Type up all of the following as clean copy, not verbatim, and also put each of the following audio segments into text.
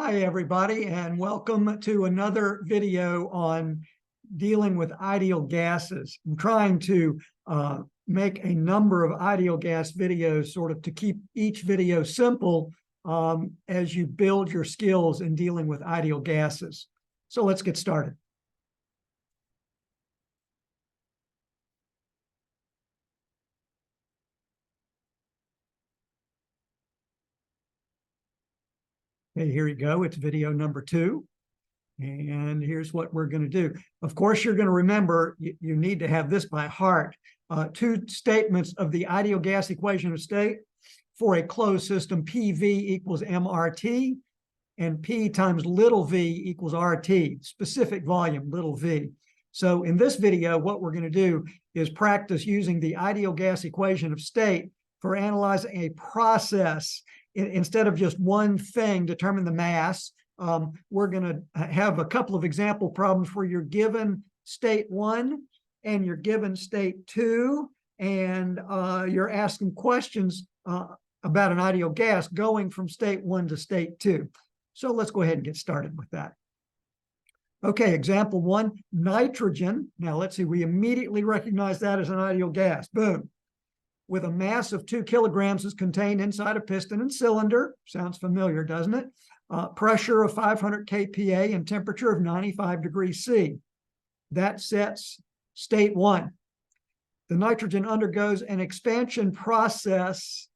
Hi, everybody, and welcome to another video on dealing with ideal gases. I'm trying to make a number of ideal gas videos sort of to keep each video simple as you build your skills in dealing with ideal gases. So let's get started. Okay, here you go. It's video number 2. And here's what we're going to do. Of course, you're going to remember, you need to have this by heart. Two statements of the ideal gas equation of state for a closed system, PV equals MRT, and P times little v equals RT, specific volume, little v. So in this video, what we're going to do is practice using the ideal gas equation of state for analyzing a process. Instead of just one thing, determine the mass. We're going to have a couple of example problems where you're given state 1 and you're given state 2, and you're asking questions about an ideal gas going from state 1 to state 2. So let's go ahead and get started with that. Okay, example 1, nitrogen. Now let's see, we immediately recognize that as an ideal gas. Boom. With a mass of 2 kilograms is contained inside a piston and cylinder. Sounds familiar, doesn't it? Pressure of 500 kPa and temperature of 95 degrees C. That sets state 1. The nitrogen undergoes an expansion process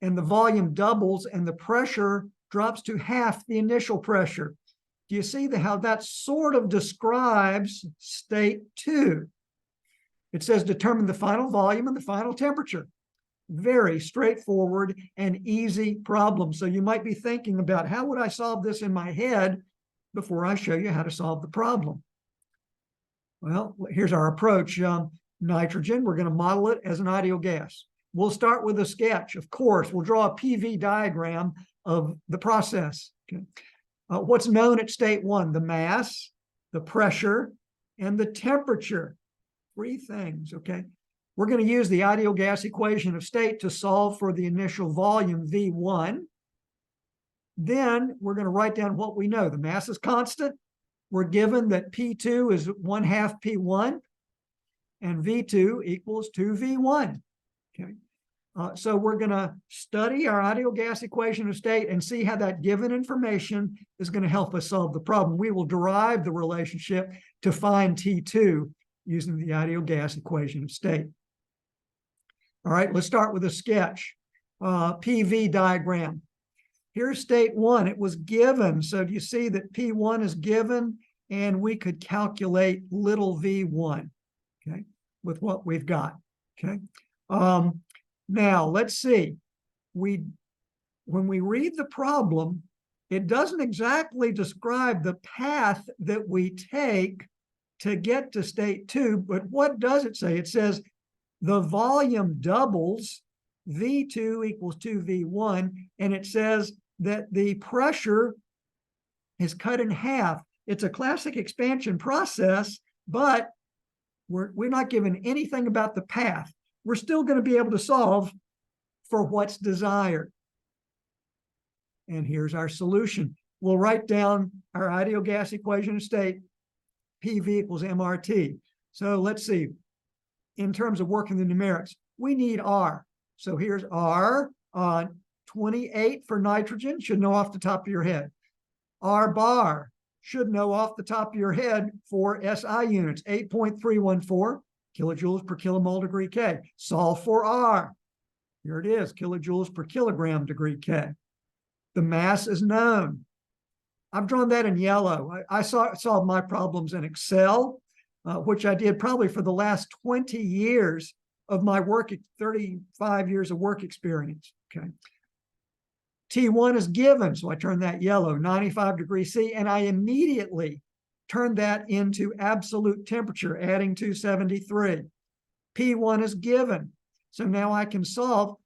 and the volume doubles and the pressure drops to half the initial pressure. Do you see how that sort of describes state 2? It says determine the final volume and the final temperature. Very straightforward and easy problem. So you might be thinking about, how would I solve this in my head before I show you how to solve the problem? Well, here's our approach. Nitrogen, we're going to model it as an ideal gas. We'll start with a sketch. Of course, we'll draw a PV diagram of the process. Okay. What's known at state 1? The mass, the pressure, and the temperature. 3 things, okay? We're going to use the ideal gas equation of state to solve for the initial volume, V1. Then we're going to write down what we know. The mass is constant. We're given that P2 is 1/2 P1, and V2 equals 2V1, okay? So we're going to study our ideal gas equation of state and see how that given information is going to help us solve the problem. We will derive the relationship to find T2 using the ideal gas equation of state. All right, let's start with a sketch. PV diagram. Here's state 1. It was given. So do you see that P1 is given, and we could calculate little v1, okay, with what we've got, okay? Now, let's see. When we read the problem, it doesn't exactly describe the path that we take to get to state 2, but what does it say? It says the volume doubles, V2 equals 2V1, and it says that the pressure is cut in half. It's a classic expansion process, but we're not given anything about the path. We're still going to be able to solve for what's desired. And here's our solution. We'll write down our ideal gas equation of state, PV equals MRT. So let's see. In terms of working the numerics, we need R. So here's R, 28 for nitrogen, should know off the top of your head. R bar, should know off the top of your head for SI units, 8.314 kilojoules per kilomole degree K. Solve for R. Here it is, kilojoules per kilogram degree K. The mass is known. I've drawn that in yellow. I solved my problems in Excel, which I did probably for the last 20 years of my work, 35 years of work experience, okay? T1 is given, so I turned that yellow, 95 degrees C, and I immediately turned that into absolute temperature, adding 273. P1 is given, so now I can solve.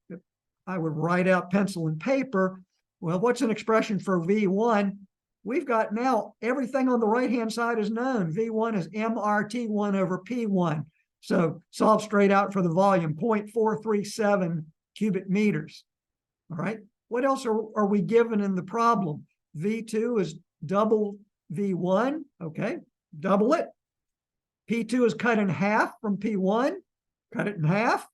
I would write out pencil and paper. Well, what's an expression for V1? We've got now everything on the right-hand side is known. V1 is MRT1 over P1. So solve straight out for the volume, 0.437 cubic meters. All right. What else are we given in the problem? V2 is double V1, okay, double it. P2 is cut in half from P1, cut it in half.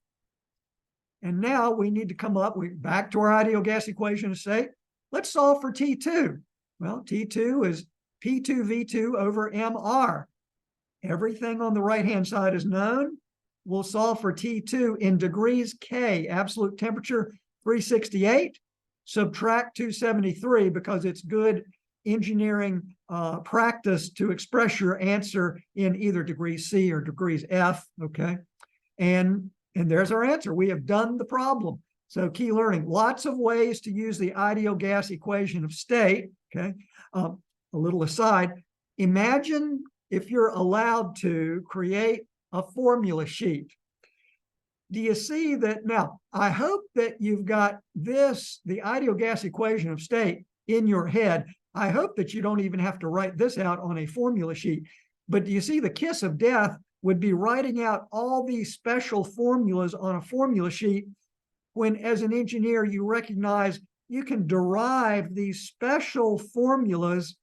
And now we need to come up, back to our ideal gas equation of state. Let's solve for T2. Well, T2 is P2V2 over MR. Everything on the right-hand side is known. We'll solve for T2 in degrees K, absolute temperature 368, subtract 273 because it's good engineering practice to express your answer in either degrees C or degrees F, okay? And there's our answer. We have done the problem. So key learning, lots of ways to use the ideal gas equation of state, okay? A little aside, imagine if you're allowed to create a formula sheet. Do you see that? Now, I hope that you've got this, the ideal gas equation of state, in your head. I hope that you don't even have to write this out on a formula sheet. But do you see the kiss of death would be writing out all these special formulas on a formula sheet when, as an engineer, you recognize you can derive these special formulas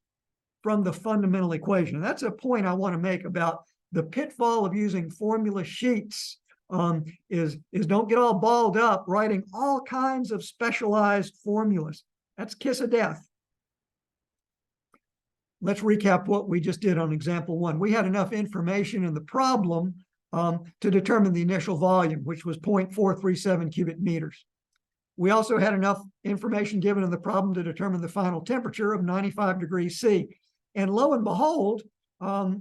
from the fundamental equation. And that's a point I want to make about the pitfall of using formula sheets. Is don't get all balled up writing all kinds of specialized formulas. That's kiss of death. Let's recap what we just did on example 1. We had enough information in the problem to determine the initial volume, which was 0.437 cubic meters. We also had enough information given in the problem to determine the final temperature of 95 degrees C. And lo and behold, all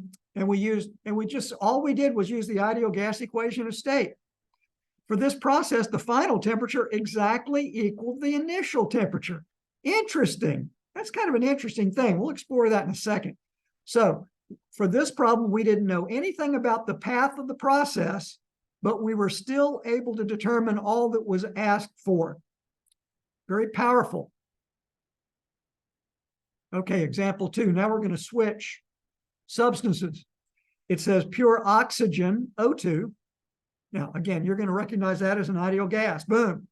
we did was use the ideal gas equation of state. For this process, the final temperature exactly equaled the initial temperature. Interesting. That's kind of an interesting thing. We'll explore that in a second. So for this problem, we didn't know anything about the path of the process, but we were still able to determine all that was asked for. Very powerful. Okay, example 2. Now we're going to switch substances. It says pure oxygen, O2. Now, again, you're going to recognize that as an ideal gas. Boom.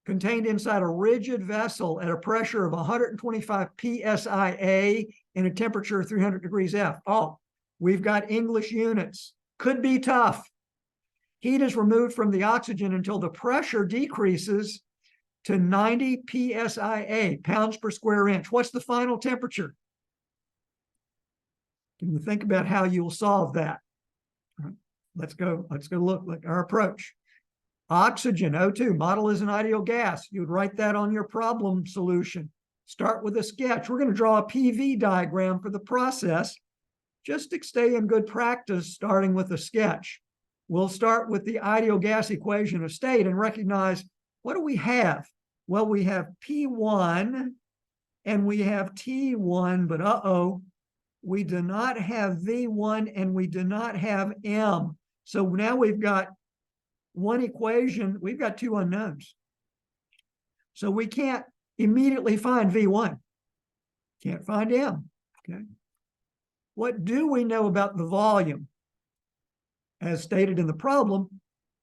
Contained inside a rigid vessel at a pressure of 125 psia and a temperature of 300 degrees F. Oh, we've got English units. Could be tough. Heat is removed from the oxygen until the pressure decreases to 90 psia, pounds per square inch. What's the final temperature? Can you think about how you'll solve that? All right, let's go look at our approach. Oxygen, O2, model is an ideal gas. You would write that on your problem solution. Start with a sketch. We're going to draw a PV diagram for the process, just to stay in good practice, starting with a sketch. We'll start with the ideal gas equation of state and recognize, what do we have? Well, we have P1 and we have T1, but we do not have V1 and we do not have M. So now we've got one equation, we've got two unknowns. So we can't immediately find V1. Can't find M, okay? What do we know about the volume? As stated in the problem,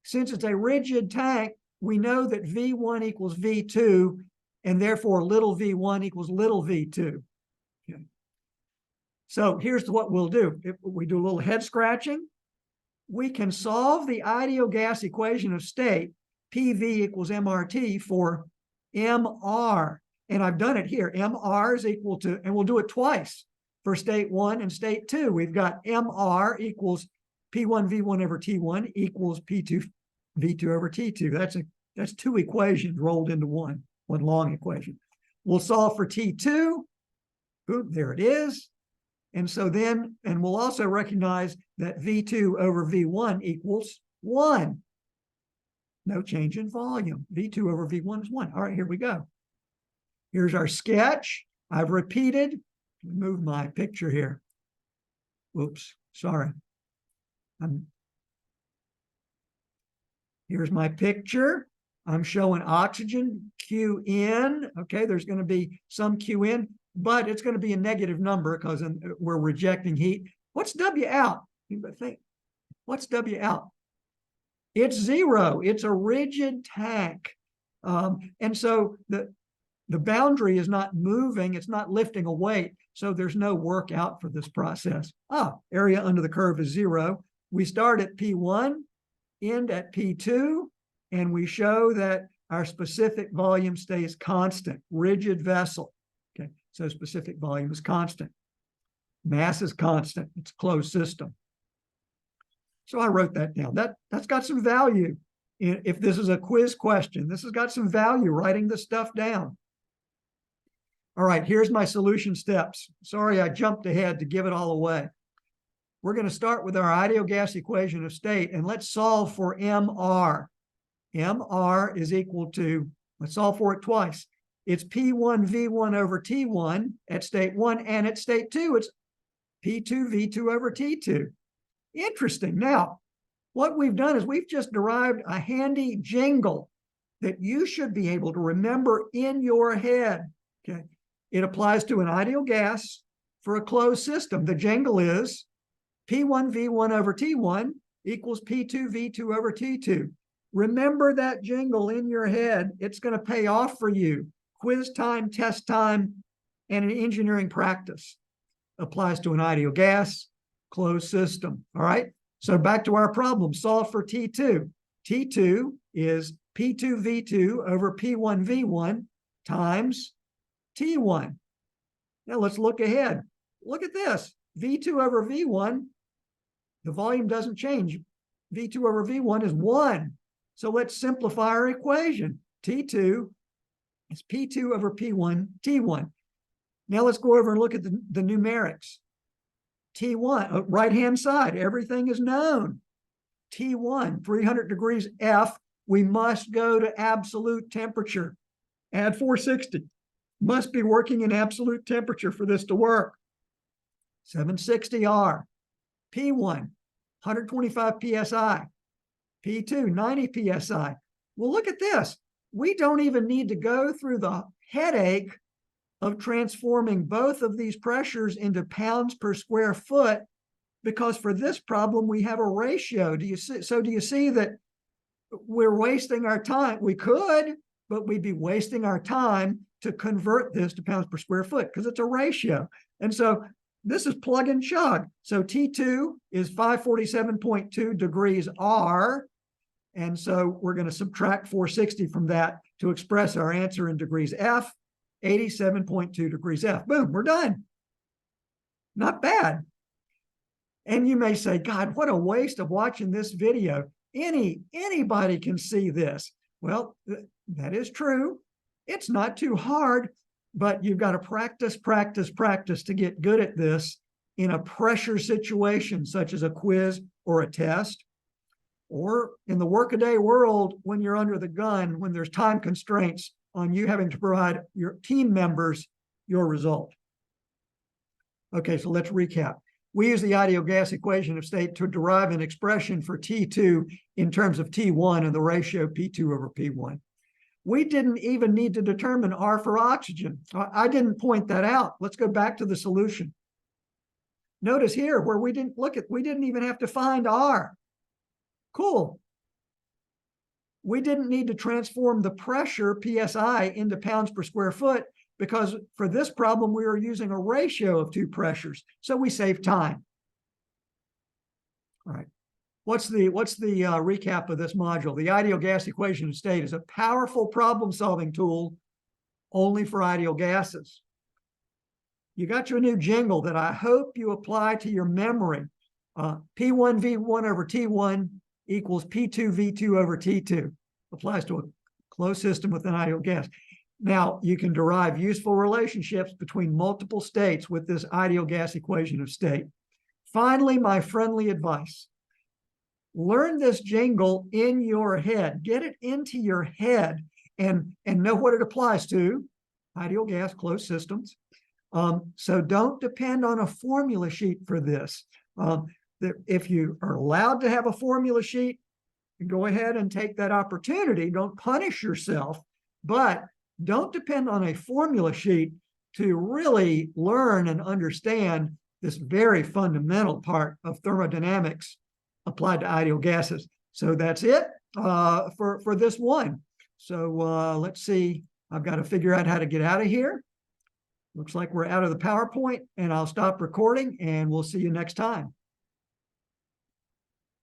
since it's a rigid tank, we know that V1 equals V2, and therefore little v1 equals little v2. Okay. So here's what we'll do. If we do a little head scratching, we can solve the ideal gas equation of state, PV equals MRT, for MR. And I've done it here. MR is equal to, and we'll do it twice for state 1 and state 2. We've got MR equals P1 V1 over T1 equals P2 V2 over T2. That's two equations rolled into one long equation. We'll solve for T2. Boom, there it is. And so then, and we'll also recognize that V2 over V1 equals 1. No change in volume. V2 over V1 is 1. All right, here we go. Here's our sketch. I've repeated. Move my picture here. Oops, sorry. Here's my picture. I'm showing oxygen, Q in. Okay, there's going to be some Q in, but it's going to be a negative number because we're rejecting heat. What's W out? Anybody think? What's W out? It's 0. It's a rigid tank. And so The boundary is not moving, it's not lifting a weight, so there's no work out for this process. Area under the curve is 0. We start at P1, end at P2, and we show that our specific volume stays constant, rigid vessel. Okay, so specific volume is constant. Mass is constant, it's a closed system. So I wrote that down. That's got some value. If this is a quiz question, this has got some value, writing this stuff down. All right, here's my solution steps. Sorry, I jumped ahead to give it all away. We're going to start with our ideal gas equation of state, and let's solve for MR. MR is equal to, let's solve for it twice. It's P1V1 over T1 at state 1, and at state 2, it's P2V2 over T2. Interesting. Now, what we've done is we've just derived a handy jingle that you should be able to remember in your head. Okay. It applies to an ideal gas for a closed system. The jingle is P1V1 over T1 equals P2V2 over T2. Remember that jingle in your head. It's going to pay off for you. Quiz time, test time, and an engineering practice. Applies to an ideal gas, closed system. All right. So back to our problem. Solve for T2. T2 is P2V2 over P1V1 times T1. Now let's look ahead. Look at this. V2 over V1, the volume doesn't change. V2 over V1 is 1. So let's simplify our equation. T2 is P2 over P1, T1. Now let's go over and look at the numerics. T1, right-hand side, everything is known. T1, 300 degrees F, we must go to absolute temperature. Add 460. Must be working in absolute temperature for this to work. 760 R. P1, 125 PSI. P2, 90 PSI. Well, look at this. We don't even need to go through the headache of transforming both of these pressures into pounds per square foot, because for this problem, we have a ratio. Do you see that we're wasting our time? We could, but we'd be wasting our time to convert this to pounds per square foot because it's a ratio. And so this is plug and chug. So T2 is 547.2 degrees R. And so we're going to subtract 460 from that to express our answer in degrees F, 87.2 degrees F. Boom, we're done. Not bad. And you may say, God, what a waste of watching this video. Anybody can see this. Well, that is true. It's not too hard, but you've got to practice to get good at this in a pressure situation, such as a quiz or a test, or in the workaday world when you're under the gun, when there's time constraints on you having to provide your team members your result. Okay, so let's recap. We use the ideal gas equation of state to derive an expression for T2 in terms of T1 and the ratio P2 over P1. We didn't even need to determine R for oxygen. I didn't point that out. Let's go back to the solution. Notice here where we didn't even have to find R. Cool. We didn't need to transform the pressure, PSI, into pounds per square foot because for this problem, we were using a ratio of two pressures. So we saved time. All right. What's the recap of this module? The ideal gas equation of state is a powerful problem-solving tool only for ideal gases. You got your new jingle that I hope you apply to your memory. P1V1 over T1 equals P2V2 over T2. Applies to a closed system with an ideal gas. Now, you can derive useful relationships between multiple states with this ideal gas equation of state. Finally, my friendly advice. Learn this jingle in your head. Get it into your head and know what it applies to. Ideal gas, closed systems. So don't depend on a formula sheet for this. If you are allowed to have a formula sheet, go ahead and take that opportunity. Don't punish yourself, but don't depend on a formula sheet to really learn and understand this very fundamental part of thermodynamics applied to ideal gases. So that's it for this one. So let's see I've got to figure out how to get out of here. Looks like we're out of the PowerPoint, and I'll stop recording, and we'll see you next time.